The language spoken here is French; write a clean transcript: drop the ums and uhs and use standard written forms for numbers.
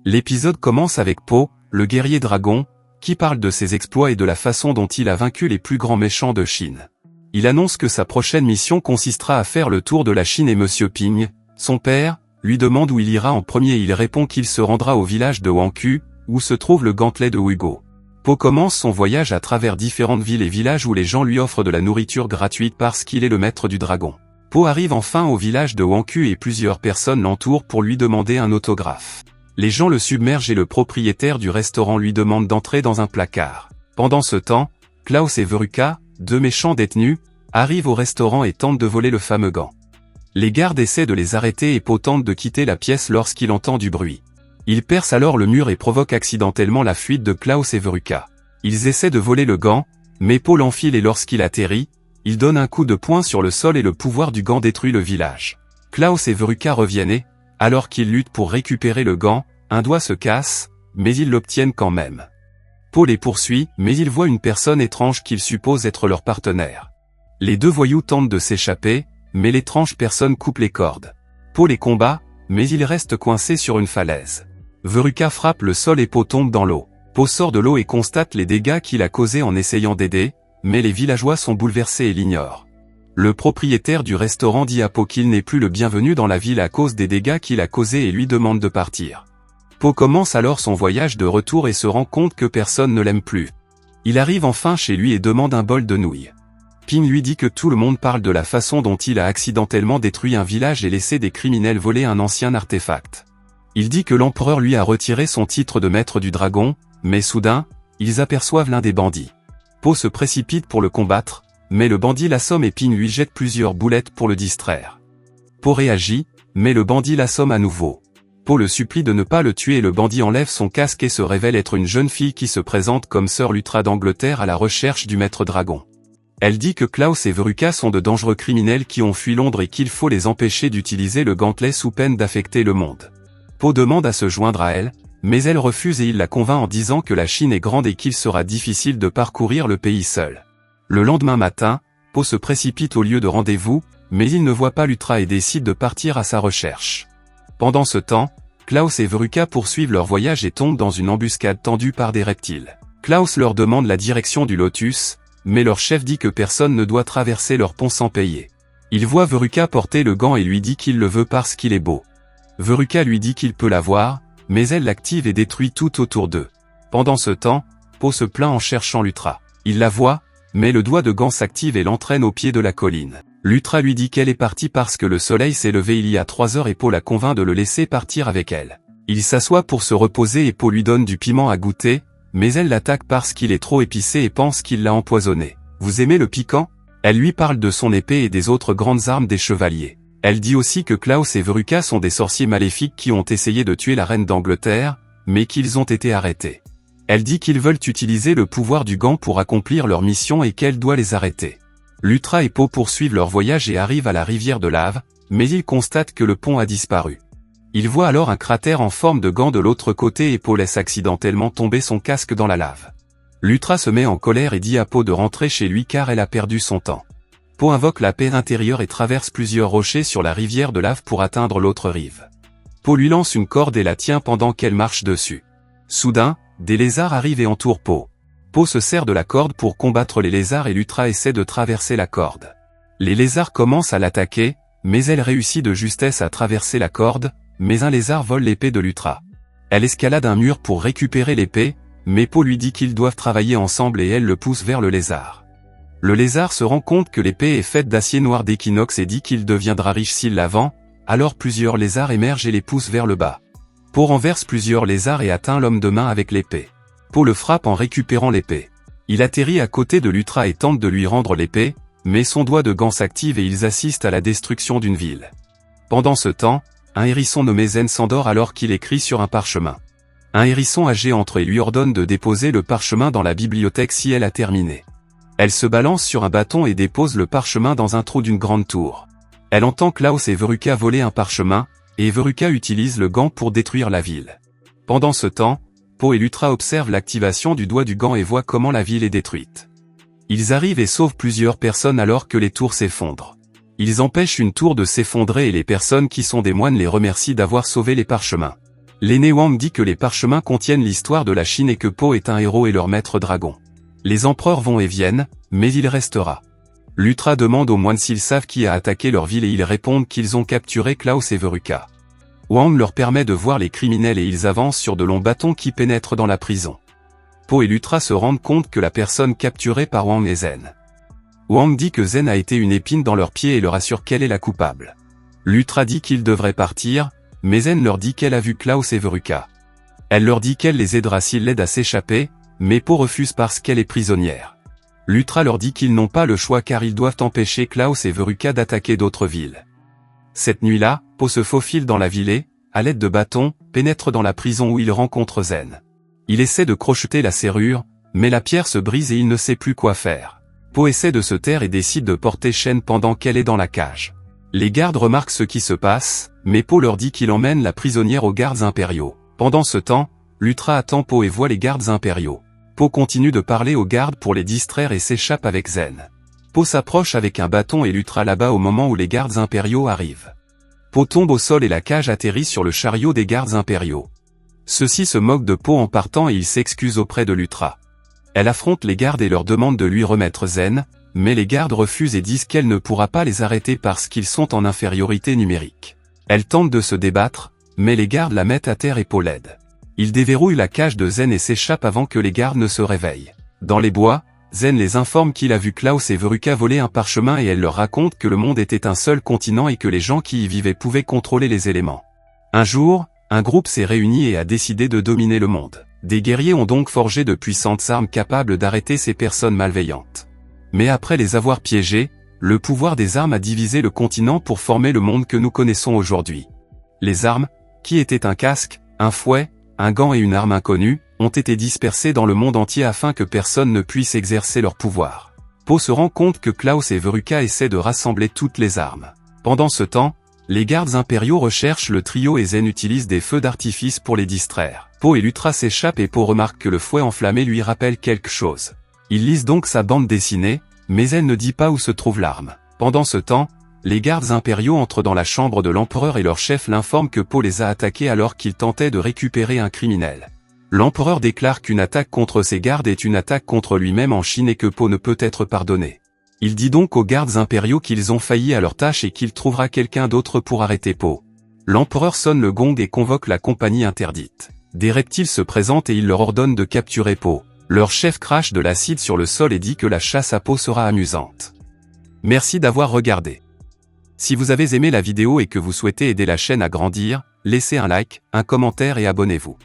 L'épisode commence avec Po, le guerrier dragon, qui parle de ses exploits et de la façon dont il a vaincu les plus grands méchants de Chine. Il annonce que sa prochaine mission consistera à faire le tour de la Chine et Monsieur Ping, son père, lui demande où il ira en premier et il répond qu'il se rendra au village de Huangqu, où se trouve le gantelet de Hugo. Po commence son voyage à travers différentes villes et villages où les gens lui offrent de la nourriture gratuite parce qu'il est le maître du dragon. Po arrive enfin au village de Huangqu et plusieurs personnes l'entourent pour lui demander un autographe. Les gens le submergent et le propriétaire du restaurant lui demande d'entrer dans un placard. Pendant ce temps, Klaus et Veruca, deux méchants détenus, arrivent au restaurant et tentent de voler le fameux gant. Les gardes essaient de les arrêter et Po tente de quitter la pièce lorsqu'il entend du bruit. Il perce alors le mur et provoque accidentellement la fuite de Klaus et Veruca. Ils essaient de voler le gant, mais Po l'enfile et lorsqu'il atterrit, il donne un coup de poing sur le sol et le pouvoir du gant détruit le village. Klaus et Veruca reviennent et, alors qu'ils luttent pour récupérer le gant, un doigt se casse, mais ils l'obtiennent quand même. Po les poursuit, mais il voit une personne étrange qu'il suppose être leur partenaire. Les deux voyous tentent de s'échapper, mais l'étrange personne coupe les cordes. Po les combat, mais il reste coincé sur une falaise. Veruca frappe le sol et Po tombe dans l'eau. Po sort de l'eau et constate les dégâts qu'il a causés en essayant d'aider, mais les villageois sont bouleversés et l'ignorent. Le propriétaire du restaurant dit à Po qu'il n'est plus le bienvenu dans la ville à cause des dégâts qu'il a causés et lui demande de partir. Po commence alors son voyage de retour et se rend compte que personne ne l'aime plus. Il arrive enfin chez lui et demande un bol de nouilles. Ping lui dit que tout le monde parle de la façon dont il a accidentellement détruit un village et laissé des criminels voler un ancien artefact. Il dit que l'empereur lui a retiré son titre de maître du dragon, mais soudain, ils aperçoivent l'un des bandits. Po se précipite pour le combattre, mais le bandit l'assomme et Ping lui jette plusieurs boulettes pour le distraire. Po réagit, mais le bandit l'assomme à nouveau. Po le supplie de ne pas le tuer et le bandit enlève son casque et se révèle être une jeune fille qui se présente comme sœur Lutra d'Angleterre à la recherche du maître dragon. Elle dit que Klaus et Veruca sont de dangereux criminels qui ont fui Londres et qu'il faut les empêcher d'utiliser le gantelet sous peine d'affecter le monde. Po demande à se joindre à elle, mais elle refuse et il la convainc en disant que la Chine est grande et qu'il sera difficile de parcourir le pays seul. Le lendemain matin, Po se précipite au lieu de rendez-vous, mais il ne voit pas Lutra et décide de partir à sa recherche. Pendant ce temps, Klaus et Veruca poursuivent leur voyage et tombent dans une embuscade tendue par des reptiles. Klaus leur demande la direction du Lotus, mais leur chef dit que personne ne doit traverser leur pont sans payer. Il voit Veruca porter le gant et lui dit qu'il le veut parce qu'il est beau. Veruca lui dit qu'il peut l'avoir, mais elle l'active et détruit tout autour d'eux. Pendant ce temps, Po se plaint en cherchant Lutra. Il la voit, mais le doigt de gant s'active et l'entraîne au pied de la colline. Lutra lui dit qu'elle est partie parce que le soleil s'est levé il y a 3 heures et Po la convainc de le laisser partir avec elle. Il s'assoit pour se reposer et Po lui donne du piment à goûter, mais elle l'attaque parce qu'il est trop épicé et pense qu'il l'a empoisonné. « Vous aimez le piquant ?» Elle lui parle de son épée et des autres grandes armes des chevaliers. Elle dit aussi que Klaus et Veruca sont des sorciers maléfiques qui ont essayé de tuer la reine d'Angleterre, mais qu'ils ont été arrêtés. Elle dit qu'ils veulent utiliser le pouvoir du gant pour accomplir leur mission et qu'elle doit les arrêter. Lutra et Po poursuivent leur voyage et arrivent à la rivière de lave, mais ils constatent que le pont a disparu. Ils voient alors un cratère en forme de gant de l'autre côté et Po laisse accidentellement tomber son casque dans la lave. Lutra se met en colère et dit à Po de rentrer chez lui car elle a perdu son temps. Po invoque la paix intérieure et traverse plusieurs rochers sur la rivière de lave pour atteindre l'autre rive. Po lui lance une corde et la tient pendant qu'elle marche dessus. Soudain, des lézards arrivent et entourent Po. Po se sert de la corde pour combattre les lézards et Lutra essaie de traverser la corde. Les lézards commencent à l'attaquer, mais elle réussit de justesse à traverser la corde, mais un lézard vole l'épée de Lutra. Elle escalade un mur pour récupérer l'épée, mais Po lui dit qu'ils doivent travailler ensemble et elle le pousse vers le lézard. Le lézard se rend compte que l'épée est faite d'acier noir d'équinoxe et dit qu'il deviendra riche s'il la vend, alors plusieurs lézards émergent et les poussent vers le bas. Po renverse plusieurs lézards et atteint l'homme de main avec l'épée. Po le frappe en récupérant l'épée. Il atterrit à côté de Lutra et tente de lui rendre l'épée, mais son doigt de gant s'active et ils assistent à la destruction d'une ville. Pendant ce temps, un hérisson nommé Zen s'endort alors qu'il écrit sur un parchemin. Un hérisson âgé entre et lui ordonne de déposer le parchemin dans la bibliothèque si elle a terminé. Elle se balance sur un bâton et dépose le parchemin dans un trou d'une grande tour. Elle entend Klaus et Veruca voler un parchemin, et Veruca utilise le gant pour détruire la ville. Pendant ce temps, Po et Lutra observent l'activation du doigt du gant et voient comment la ville est détruite. Ils arrivent et sauvent plusieurs personnes alors que les tours s'effondrent. Ils empêchent une tour de s'effondrer et les personnes qui sont des moines les remercient d'avoir sauvé les parchemins. L'aîné Wang dit que les parchemins contiennent l'histoire de la Chine et que Po est un héros et leur maître dragon. Les empereurs vont et viennent, mais il restera. L'Ultra demande aux moines s'ils savent qui a attaqué leur ville et ils répondent qu'ils ont capturé Klaus et Veruca. Wang leur permet de voir les criminels et ils avancent sur de longs bâtons qui pénètrent dans la prison. Po et l'Ultra se rendent compte que la personne capturée par Wang est Zen. Wang dit que Zen a été une épine dans leur pied et leur assure qu'elle est la coupable. L'Ultra dit qu'ils devraient partir, mais Zen leur dit qu'elle a vu Klaus et Veruca. Elle leur dit qu'elle les aidera s'ils l'aident à s'échapper, mais Po refuse parce qu'elle est prisonnière. L'Ultra leur dit qu'ils n'ont pas le choix car ils doivent empêcher Klaus et Veruca d'attaquer d'autres villes. Cette nuit-là, Po se faufile dans la ville et, à l'aide de bâtons, pénètre dans la prison où il rencontre Zen. Il essaie de crocheter la serrure, mais la pierre se brise et il ne sait plus quoi faire. Po essaie de se taire et décide de porter chaîne pendant qu'elle est dans la cage. Les gardes remarquent ce qui se passe, mais Po leur dit qu'il emmène la prisonnière aux gardes impériaux. Pendant ce temps, l'Ultra attend Po et voit les gardes impériaux. Po continue de parler aux gardes pour les distraire et s'échappe avec Zen. Po s'approche avec un bâton et l'Ultra là-bas au moment où les gardes impériaux arrivent. Po tombe au sol et la cage atterrit sur le chariot des gardes impériaux. Ceux-ci se moquent de Po en partant et il s'excuse auprès de l'Ultra. Elle affronte les gardes et leur demande de lui remettre Zen, mais les gardes refusent et disent qu'elle ne pourra pas les arrêter parce qu'ils sont en infériorité numérique. Elle tente de se débattre, mais les gardes la mettent à terre et Po l'aide. Il déverrouille la cage de Zen et s'échappe avant que les gardes ne se réveillent. Dans les bois, Zen les informe qu'il a vu Klaus et Veruca voler un parchemin et elle leur raconte que le monde était un seul continent et que les gens qui y vivaient pouvaient contrôler les éléments. Un jour, un groupe s'est réuni et a décidé de dominer le monde. Des guerriers ont donc forgé de puissantes armes capables d'arrêter ces personnes malveillantes. Mais après les avoir piégés, le pouvoir des armes a divisé le continent pour former le monde que nous connaissons aujourd'hui. Les armes, qui étaient un casque, un fouet, un gant et une arme inconnue, ont été dispersées dans le monde entier afin que personne ne puisse exercer leur pouvoir. Po se rend compte que Klaus et Veruca essaient de rassembler toutes les armes. Pendant ce temps, les gardes impériaux recherchent le trio et Zen utilise des feux d'artifice pour les distraire. Po et l'Ultra s'échappent et Po remarque que le fouet enflammé lui rappelle quelque chose. Il lise donc sa bande dessinée, mais elle ne dit pas où se trouve l'arme. Pendant ce temps, les gardes impériaux entrent dans la chambre de l'empereur et leur chef l'informe que Po les a attaqués alors qu'il tentait de récupérer un criminel. L'empereur déclare qu'une attaque contre ses gardes est une attaque contre lui-même en Chine et que Po ne peut être pardonné. Il dit donc aux gardes impériaux qu'ils ont failli à leur tâche et qu'il trouvera quelqu'un d'autre pour arrêter Po. L'empereur sonne le gong et convoque la compagnie interdite. Des reptiles se présentent et il leur ordonne de capturer Po. Leur chef crache de l'acide sur le sol et dit que la chasse à Po sera amusante. Merci d'avoir regardé. Si vous avez aimé la vidéo et que vous souhaitez aider la chaîne à grandir, laissez un like, un commentaire et abonnez-vous.